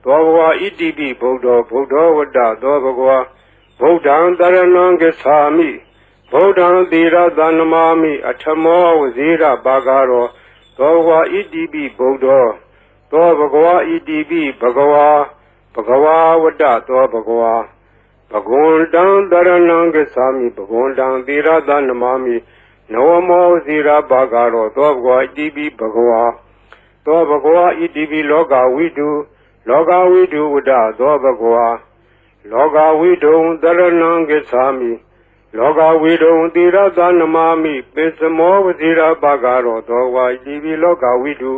A: သောဘဂဝါဣတိပိဗုဒ္ဓောဝတ္တသောဘဂဝါဗုဒ္ဓံတရဏံဂစ္ဆာမိဗုဒ္ဓံသီရတနမာမိအထမောဝဇိရာဘာဂရောသောဘဂဝါဣတိပိဗုဒ္ဓောသောဘဂဝါဣတိပိဘဂဝါဝတ္တသောဘဂဝါဘဂဝန္တံတရဏံဂစ္ဆာမိဘဂဝန္တံသီရတနမာမိနဝမောဇိရာဘာဂရောသောဘဂဝါဣတိပိဘဂဝါသောဘဂဝါဣတိပိလောကဝိတုဝတ္တသောဘဂဝါလောကဝိတုံတရဏံဂစ္ဆာမိလောကဝိတုံသီရတနမာမိပိစမောဝဇိရာဘာဂရောသောဘဂဝါဣတိပိလောကဝိတု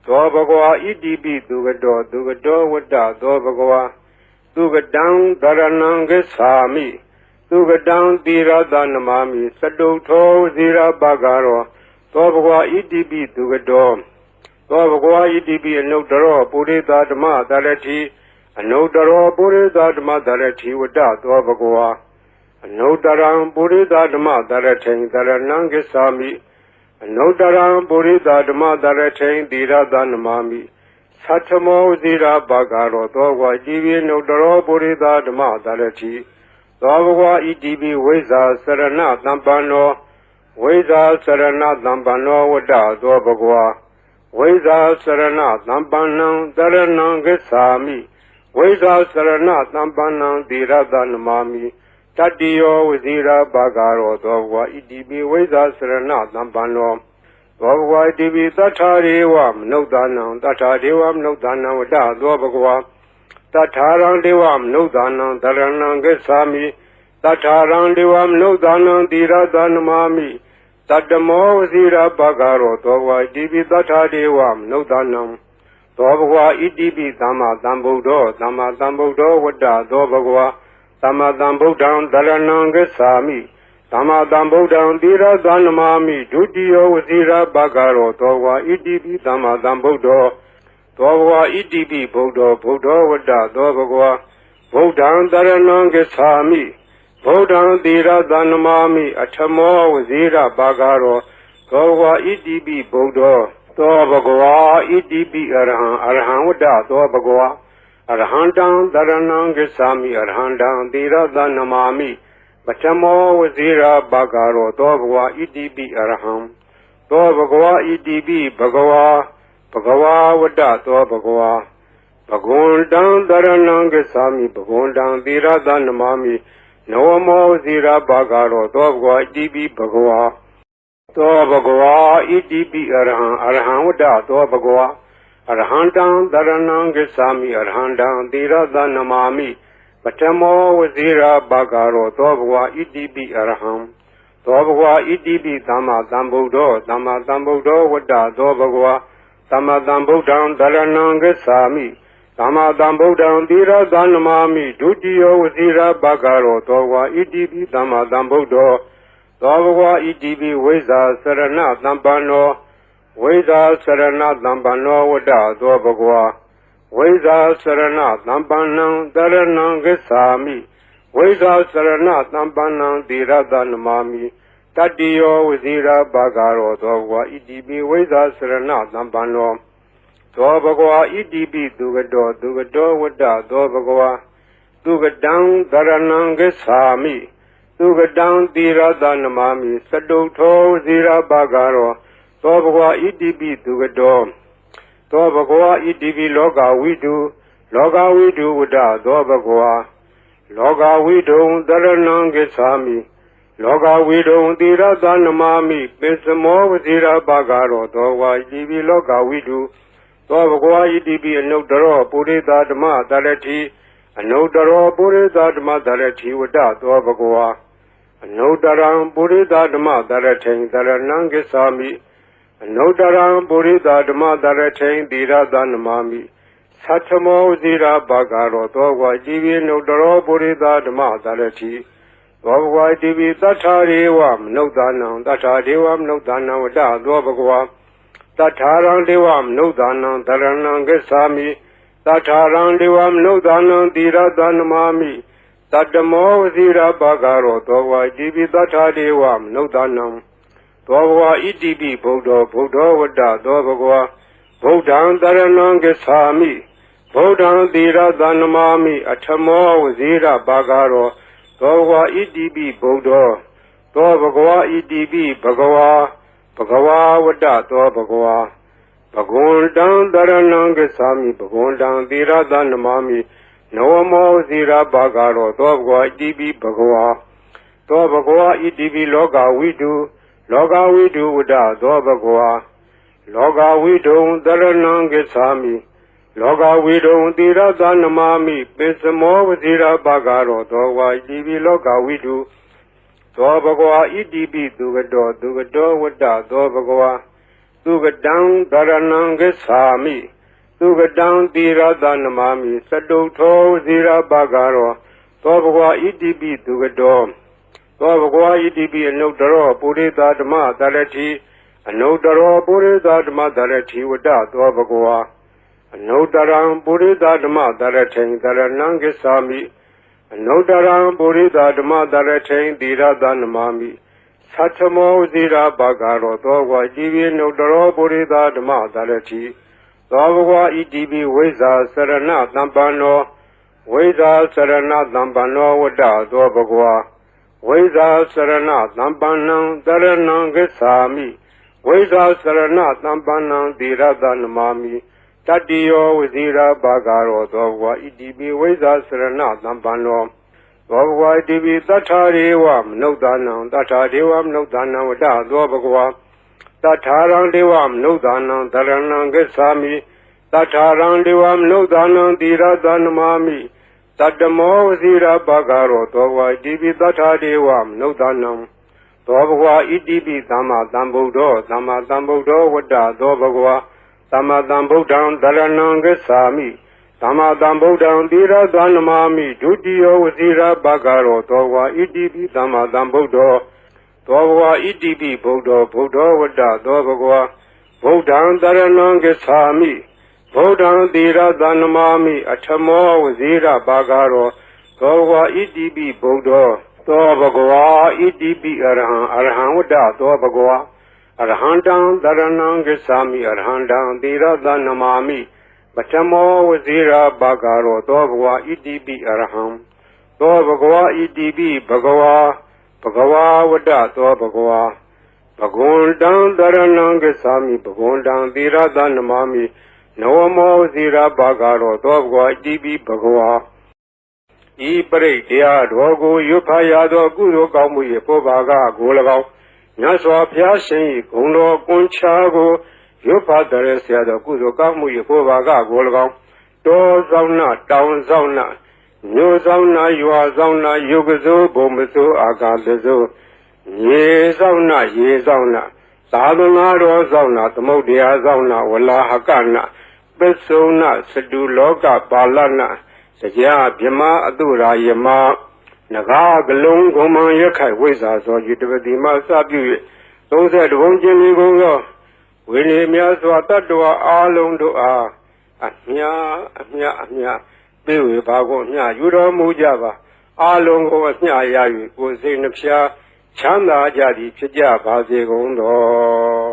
A: သောဘဂဝါဣတိပိသူကတောဝတ္တသောဘဂဝါသူကတံတရဏံဂစ္ဆာမိသူကတံသီရတနမာမိစတုထောဝဇိရာဘာဂရောသောဘဂဝါဣတိပိသူကတောသောဘဂဝါဣတိပိအနုတ္တရောပုရိသဓမ္မတရတိအနုတ္တရောပုရိသဓမ္မတရတိဝတ္တသောဘဂဝါအနုတ္တရံပုရိသဓမ္မတရထိံတရဏံဂစ္ဆာမိအနုတ္တရံပုရိသဓမ္မတရထိံသီရတနမာမိသတ္ထမောဇိရာဘာဂရောသောဘဂဝါဣတိပိအနုတ္တရောပုရိသဓမ္မတရတိသောဘဂဝါဣတိပိဝိဇ္ဇာစရဏသံပန္နောဝိဇ္ဇာစရဏသံပန္နောဝတ္တသောဘဂဝါဝိဇ္ဇာစရဏသံပန္နံတရဏံဂစ္ဆာမိဝိဇ္ဇာစရဏသံပန္နံသီရတနမာမိတတ္တိယောဝဇိရာဘာဂရောသောဘဂဝါဣတိပိဝိဇ္ဇာစရဏသံပန္နောသောဘဂဝါဣတိပိသတ္ထာရေဝမနုဿာနံသတ္ထာဒေဝမနုဿာနံဝတ္တသောဘဂဝါသတ္ထာရံဒေဝမနုဿာနံတရဏံဂစ္ဆာမိသတ္ထာရံဒေဝမနုဿာနံသီရတနမာမိတတ္တမောဝဇိရာဘာဂရောသောဘဂဝါဣတိပိသတ္ထာဒေဝမနုဿာနံသောဘဂဝါဣတိပိသမ္မာသမ္ဗုဒ္ဓောဝတ္တသောဘဂဝါသမ္မာသမ္ဗုဒ္ဓံတရဏံဂစ္ဆာမိသမ္မာသမ္ဗုဒ္ဓံသီရတနမာမိဒုတိယဝဇိရာဘာဂရောသောဘဂဝါဣတိပိသမ္မာသမ္ဗုဒ္ဓောသောဘဂဝါဣတိပိဗုဒ္ဓောဝတ္တသောဘဂဝါဗုဒ္ဓံတရဏံဂစ္ဆာမိဗုဒ္ဓံသီရတနမာမိအထမောဝဇိရာဘာဂရောသောဘဂဝါဣတိပိဗုဒ္ဓောသောဘဂဝါဣတိပိအရဟံဝတ္တသောဘဂဝါအရဟံတံတရဏံဂစ္ဆာမိအရဟံတံသီရတနမာမိပထမောဝဇိရာဘာဂရောသောဘဂဝါဣတိပိအရဟံသောဘဂဝါဣတိပိဘဂဝါဝတ္တသောဘဂဝါဘဂဝန္တံတရဏံဂစ္ဆာမိဘဂဝန္တံသီရတနမာမိနဝမောဝဇိရာဘာဂရောသောဘဂဝါဣတိပိဘဂဝါသောဘဂဝါဣတိပိအရဟံဝတ္တသောဘဂဝါအရဟံတံတရဏံဂစ္ဆာမိအရဟံတံသီရတနမာမိပထမောဝဇိရာဘာဂရောသောဘဂဝါဣတိပိအရဟံသောဘဂဝါဣတိပိသမ္မာသမ္ဗုဒ္ဓောဝတ္တသောဘဂဝါသမ္မာသမ္ဗုဒ္ဓံတရဏံဂစ္ဆာမိသမ္မာသမ္ဗုဒ္ဓံသီရတနမာမိဒုတိယဝဇိရာဘာဂရောသောဘဂဝါဣတိပိသမ္မာသမ္ဗုဒ္ဓောသောဘဂဝါဣတိပိဝိဇ္ဇာစရဏသံပန္နောဝ ဝိဇာစရဏသံပန္နောဝတ္တသောဘဂဝါဝိဇာစရဏသံပန္နံတရဏံဂစ္ဆာမိဝိဇာစရဏသံပန္နံသီရတနမာမိတတ္တိယောဝဇိရာဘာဂရောသောဘဂဝါဣတိပိဝိဇာစရဏသံပန္နောသောဘဂဝါဣတိပိသူကတောဝတ္တသောဘဂဝါသူကတံတရဏံဂစ္ဆာမိသူကတံသီရတနမာမိသတုထောဝဇိရာဘာဂရောသောဘဂဝါဣတိပိသူကတောသောဘဂဝါဣတိပိလောကဝိတုဝတ္တသောဘဂဝါလောကဝိတုံတရဏံဂစ္ဆာမိလောကဝိတုံသီရတနမာမိပိစမောဝဇိရာဘာဂရောသောဘဂဝါဣတိပိလောကဝိတုသောဘဂဝါဣတိပိအနုတ္တရောပုရိသဓမ္မတရတိအနုတ္တရောပုရိသဓမ္မတရတိဝတ္တသောဘဂဝါအနုတ္တရံပုရိသဓမ္မတရထိံတရဏံဂစ္ဆာမိအနုတ္တရံပုရိသဓမ္မတရထိံသီရတနမာမိသတ္ထမောဇိရာဘာဂရောသောဘဂဝါဣတိပိအနုတ္တရောပုရိသဓမ္မတရတိသောဘဂဝါဣတိပိသတ္ထာရေဝမနုဿာနံသတ္ထာဒေဝမနုဿာနံဝတ္တသောဘဂဝါသတ္ထာရံဒေဝမနုဿာနံတရဏံဂစ္ဆာမိသတ္ထာရံဒေဝမနုဿာနံသီရတနမာမိတတ္တမောဝဇိရာဘာဂရောသောဘဂဝါဣတိပိသတ္ထာဒေဝမနုဿာနံသောဘဂဝါဣတိပိဗုဒ္ဓောဝတ္တသောဘဂဝါဗုဒ္ဓံတရဏံဂစ္ဆာမိဗုဒ္ဓံသီရတနမာမိအထမောဝဇိရာဘာဂရောသောဘဂဝါဣတိပိဗုဒ္ဓောသောဘဂဝါဣတိပိဘဂဝါဝတ္တသောဘဂဝါဘဂဝန္တံတရဏံဂစ္ဆာမိဘဂဝန္တံသီရတနမာမိနဝမောဝဇိရာဘာဂရောသောဘဂဝါဣတိပိဘဂဝါသောဘဂဝါဣတိပိလောကဝိတုဝတ္တသောဘဂဝါလောကဝိတုံတရဏံဂစ္ဆာမိလောကဝိတုံသီရတနမာမိပိစမောဝဇိရာဘာဂရောသောဘဂဝါဣတိပိလောကဝိတုသောဘဂဝါဣတိပိသူကတောဝတ္တသောဘဂဝါသူကတံတရဏံဂစ္ဆာမိသူကတံသီရတနမာမိသတုထောဝဇိရာဘာဂရောသောဘဂဝါဣတိပိသူကတောသောဘဂဝါဣတိပိအနုတ္တရောပုရိသဓမ္မတရတိအနုတ္တရောပုရိသဓမ္မတရတိဝတ္တသောဘဂဝါအနုတ္တရံပုရိသဓမ္မတရထိံတရဏံဂစ္ဆာမိအနုတ္တရံပုရိသဓမ္မတရထိံသီရတနမာမိသတ္ထမောဇိရာဘာဂရောသောဘဂဝါဣတိပိအနုတ္တရောပုရိသဓမ္မတရတိသောဘဂဝါဣတိပိဝိဇာစရဏသံပန္နောဝိဇာစရဏသံပန္နောဝတ္တသောဘဂဝါဝိဇာစရဏသံပန္နံတရဏံဂစ္ဆာမိဝိဇာစရဏသံပန္နံသီရတနမာမိတတ္တိယောဝဇိရာဘာဂရောသောဘဂဝါဣတိပိဝိဇာစရဏသံပန္နောသောဘဂဝါဣတိပိသတ္ထာရေဝမနုဿာနံသတ္ထာဒေဝမနုဿာနံဝတ္တသောဘဂဝါသတ္ထာရံဒေဝမနုဿာနံတရဏံဂစ္ဆာမိသတ္ထာရံဒေဝမနုဿာနံသီရတနမာမိတတ္တမောဝဇိရာဘာဂရောသောဘဂဝါဣတိပိသတ္ထာဒေဝမနုဿာနံသောဘဂဝါဣတိပိသမ္မာသမ္ဗုဒ္ဓောဝတ္တသောဘဂဝါသမ္မာသမ္ဗုဒ္ဓံတရဏံဂစ္ဆာမိသမ္မာသမ္ဗုဒ္ဓံသီရတနမာမိဒုတိယဝဇိရာဘာဂရောသောဘဂဝါဣတိပိသမ္မာသမ္ဗုဒ္ဓောသောဘဂဝါဣတိပိဗုဒ္ဓောဝတ္တသောဘဂဝါဗုဒ္ဓံတရဏံဂစ္ဆာမိဗုဒ္ဓံသီရတနမာမိအထမောဝဇိရာဘာဂရောသောဘဂဝါဣတိပိဗုဒ္ဓောသောဘဂဝါဣတိပိအရဟံဝတ္တသောဘဂဝါအရဟံတံတရဏံဂစ္ဆာမိအရဟံတံသီရတနမာမိပထမောဝဇိရာဘာဂရောသောဘဂဝါဣတိပိအရဟံသောဘဂဝါဣတိပိဘဂဝါဝတ္တသောဘဂဝါဘဂဝန္တံတရဏံဂစ္ဆာမိဘဂဝန္တံသီရတနမာမိနဝမောဝဇိရာဘာဂရောသောဘဂဝါဣတိပိဘဂဝါဤပရိတရားတော်ကိုရွတ်ဖတ်ရသောကုသိုလ်ကောင်းမှု၏ပုဗ္ဗာကကို၎င်းမြတ်စွာဘုရားရှင်၏ဂုဏ်တော်ကွန်ချာကိုရွတ်ဖတ်တဲ့ဆရာတော်ကုသိုလ်ကောင်းမှု၏ပုဗ္ဗာကကို၎င်းတောဆောင်နာတောင်ဆောင်နာမြို့ဆောင်နာရွာဆောင်နာယုတ်ကစိုးဘုံမစိုးအာကာသစိုးရေဆောင်နာရေဆောင်နာသာသနာတော်ဆောင်နာသမုဒ္ဒရာဆောင်နာဝလာဟကနာပစ္စုနာစတုလောကပါဠနာတရားဗြဟ္မာအတုရာယမနဂါကလုံးဂုံမံရခိုင်ဝိဇ္ဇာသောယတပတိမစပြု၍30ဘုံကျင်းလေးကုန်သော ဝိနည်းများစွာတတ္တဝါအားလုံးတို့အားအမြပေးဝေပါကုန်အမြယူတော်မူကြပါအားလုံးကိုအမြရ၍ကိုယ်စိတ်နှဖျားချမ်းသာကြသည်ဖြစ်ကြပါစေကုန်သော